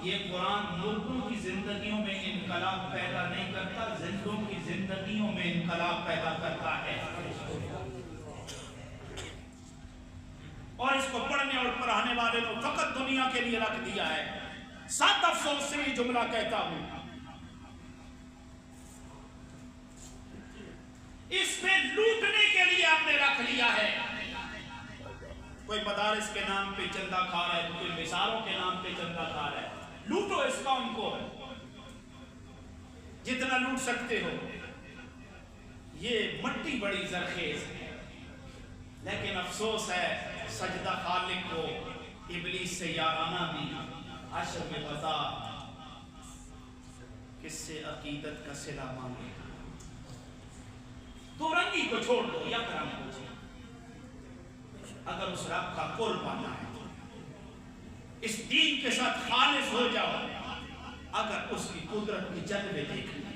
یہ قرآن ملکوں کی زندگیوں میں انقلاب پیدا نہیں کرتا، زندوں کی زندگیوں میں انقلاب پیدا کرتا ہے۔ اور اس کو پڑھنے اور پڑھانے والے کو فقط دنیا کے لیے رکھ دیا ہے۔ سات افسوس سے یہ جملہ کہتا ہوں، اس میں لوٹنے کے لیے ہم نے رکھ لیا ہے۔ کوئی مدارس کے نام پہ چندہ کھا رہا ہے، کوئی مثالوں کے نام پہ چندہ کھا رہا ہے۔ لوٹو اس قوم کو جتنا لوٹ سکتے ہو۔ یہ مٹی بڑی زرخیز ہے، لیکن افسوس ہے سجدہ خالق کو ابلیس سے یارانہ بھی عشر میں بتا کس سے عقیدت کا صلہ مانگے۔ دو رنگی کو چھوڑ دو، یک رنگ کو چھوڑ۔ اگر اس رب کا قرب پانا ہے اس دین کے ساتھ خالص ہو جاؤ، اگر اس کی قدرت کی جلوے دیکھنی ہے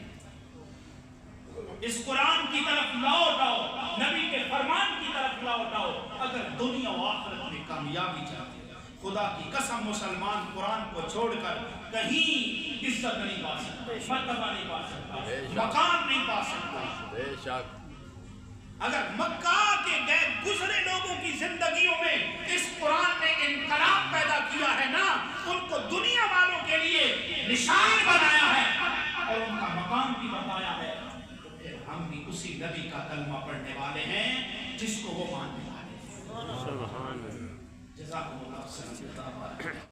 اس قرآن کی طرف لوٹ آؤ، نبی کے فرمان کی طرف لوٹ آؤ۔ اگر دنیا و آخرت میں کامیابی چاہتے ہیں، خدا کی قسم مسلمان قرآن کو چھوڑ کر کہیں عزت نہیں پا سکتا، مرتبہ نہیں پا سکتا، مقام نہیں پا سکتا۔ بے شک اگر مکہ کے گئے گزرے لوگوں کی زندگیوں میں اس قرآن نے انقلاب پیدا کیا ہے نا، ان کو دنیا والوں کے لیے نشان بنایا ہے اور ان کا مقام بھی بتایا ہے، تو پھر ہم بھی اسی نبی کا کلمہ پڑھنے والے ہیں جس کو وہ ماننے والے ہیں۔ سبحان اللہ۔ جزاکم اللہ خیر۔